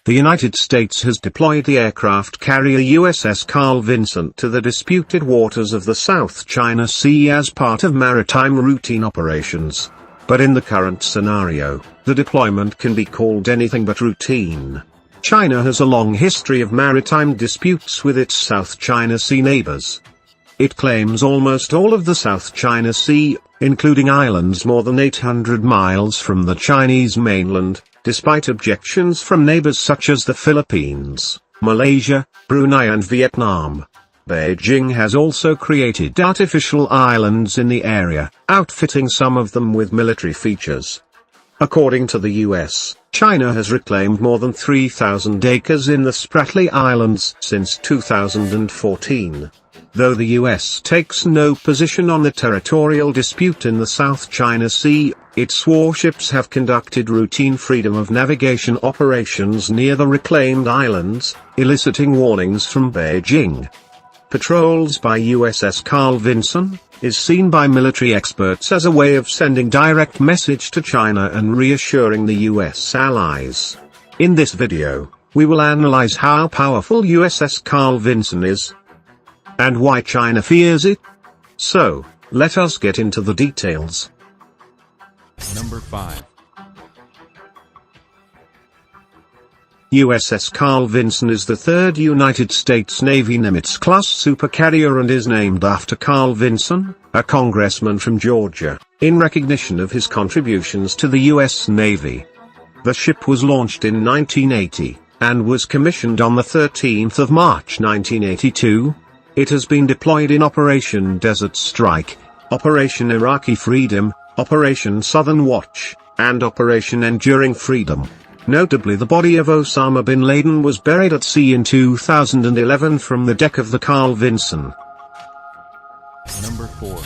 The United States has deployed the aircraft carrier USS Carl Vinson to the disputed waters of the South China Sea as part of maritime routine operations. But in the current scenario, the deployment can be called anything but routine. China has a long history of maritime disputes with its South China Sea neighbors. It claims almost all of the South China Sea, including islands more than 800 miles from the Chinese mainland, despite objections from neighbors such as the Philippines, Malaysia, Brunei and Vietnam. Beijing has also created artificial islands in the area, outfitting some of them with military features. According to the US, China has reclaimed more than 3,000 acres in the Spratly Islands since 2014. Though the US takes no position on the territorial dispute in the South China Sea, its warships have conducted routine freedom of navigation operations near the reclaimed islands, eliciting warnings from Beijing. Patrols by USS Carl Vinson is seen by military experts as a way of sending direct message to China and reassuring the US allies. In this video, we will analyze how powerful USS Carl Vinson is, and why China fears it. So, let us get into the details. Number 5. USS Carl Vinson is the third United States Navy Nimitz-class supercarrier and is named after Carl Vinson, a congressman from Georgia, in recognition of his contributions to the U.S. Navy. The ship was launched in 1980, and was commissioned on the 13th of March 1982. It has been deployed in Operation Desert Strike, Operation Iraqi Freedom, Operation Southern Watch, and Operation Enduring Freedom. Notably, the body of Osama bin Laden was buried at sea in 2011 from the deck of the Carl Vinson. Number 4.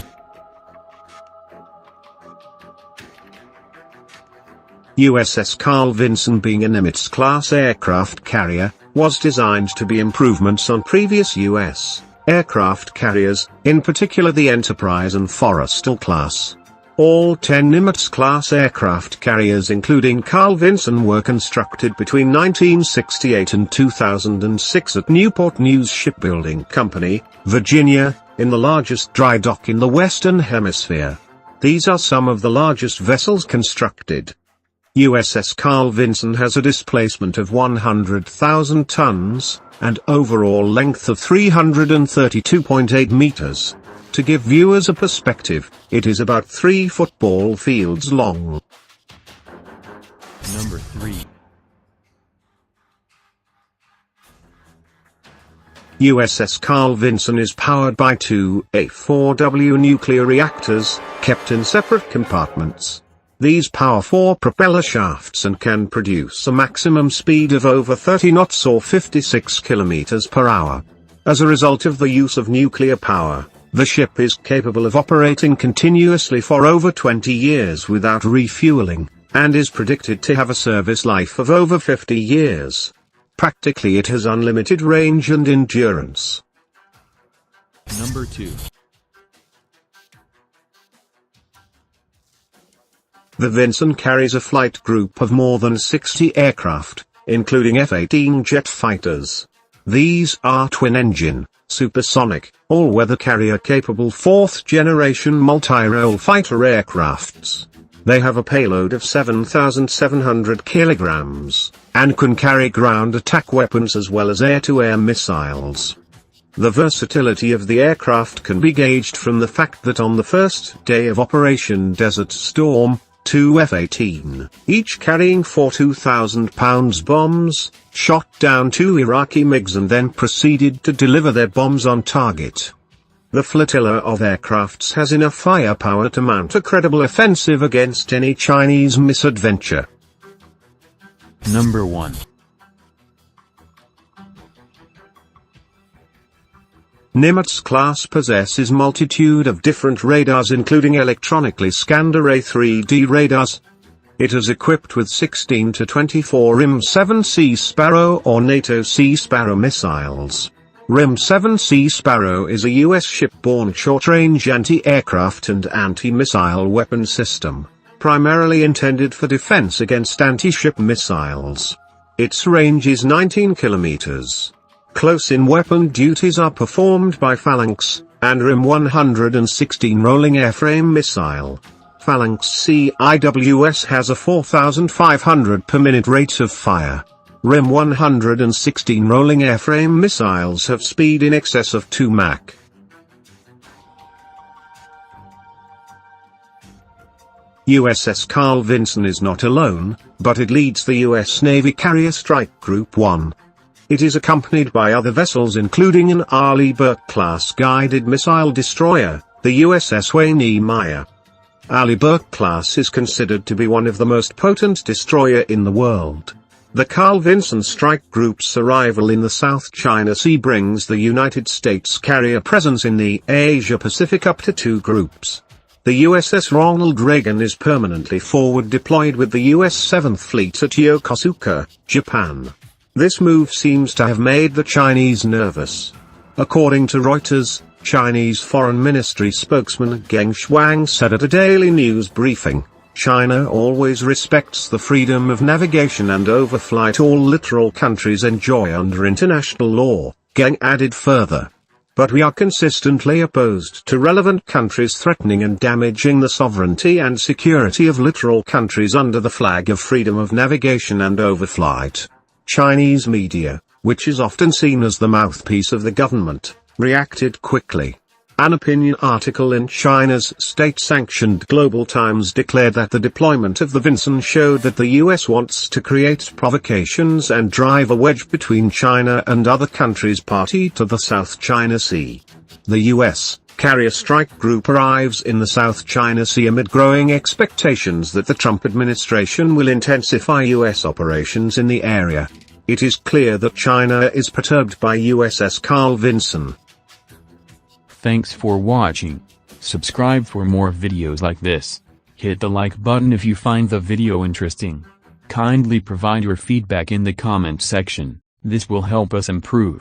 USS Carl Vinson, being a Nimitz-class aircraft carrier, was designed to be improvements on previous U.S. aircraft carriers, in particular the Enterprise and Forrestal class. All 10 Nimitz-class aircraft carriers including Carl Vinson were constructed between 1968 and 2006 at Newport News Shipbuilding Company, Virginia, in the largest dry dock in the Western Hemisphere. These are some of the largest vessels constructed. USS Carl Vinson has a displacement of 100,000 tons, and overall length of 332.8 meters. To give viewers a perspective, it is about 3 football fields long. Number 3. USS Carl Vinson is powered by 2 A4W nuclear reactors, kept in separate compartments. These power 4 propeller shafts and can produce a maximum speed of over 30 knots or 56 kilometers per hour. As a result of the use of nuclear power, the ship is capable of operating continuously for over 20 years without refueling, and is predicted to have a service life of over 50 years. Practically, it has unlimited range and endurance. Number 2. The Vinson carries a flight group of more than 60 aircraft, including F-18 jet fighters. These are twin-engine, supersonic, all-weather carrier-capable fourth-generation multi-role fighter aircrafts. They have a payload of 7,700 kilograms, and can carry ground attack weapons as well as air-to-air missiles. The versatility of the aircraft can be gauged from the fact that on the first day of Operation Desert Storm, 2 F-18, each carrying 4 2,000-pound bombs, shot down 2 Iraqi MiGs and then proceeded to deliver their bombs on target. The flotilla of aircrafts has enough firepower to mount a credible offensive against any Chinese misadventure. Number 1. Nimitz class possesses multitude of different radars including electronically scanned array 3D radars. It is equipped with 16 to 24 RIM-7 Sea Sparrow or NATO Sea Sparrow missiles. RIM-7 Sea Sparrow is a U.S. ship-borne short-range anti-aircraft and anti-missile weapon system, primarily intended for defense against anti-ship missiles. Its range is 19 kilometers. Close-in weapon duties are performed by Phalanx, and RIM 116 rolling airframe missile. Phalanx CIWS has a 4,500 per minute rate of fire. RIM 116 rolling airframe missiles have speed in excess of 2 Mach. USS Carl Vinson is not alone, but it leads the U.S. Navy Carrier Strike Group 1. It is accompanied by other vessels including an Arleigh Burke-class guided missile destroyer, the USS Wayne E. Meyer. Arleigh Burke-class is considered to be one of the most potent destroyer in the world. The Carl Vinson Strike Group's arrival in the South China Sea brings the United States carrier presence in the Asia-Pacific up to 2 groups. The USS Ronald Reagan is permanently forward deployed with the U.S. 7th Fleet at Yokosuka, Japan. This move seems to have made the Chinese nervous. According to Reuters, Chinese Foreign Ministry spokesman Geng Shuang said at a daily news briefing, "China always respects the freedom of navigation and overflight all littoral countries enjoy under international law," Geng added further. "But we are consistently opposed to relevant countries threatening and damaging the sovereignty and security of littoral countries under the flag of freedom of navigation and overflight." Chinese media, which is often seen as the mouthpiece of the government, reacted quickly. An opinion article in China's state-sanctioned Global Times declared that the deployment of the Vinson showed that the US wants to create provocations and drive a wedge between China and other countries party to the South China Sea. The US Carrier Strike Group arrives in the South China Sea amid growing expectations that the Trump administration will intensify US operations in the area. It is clear that China is perturbed by USS Carl Vinson. Thanks for watching. Subscribe for more videos like this. Hit the like button if you find the video interesting. Kindly provide your feedback in the comment section. This will help us improve.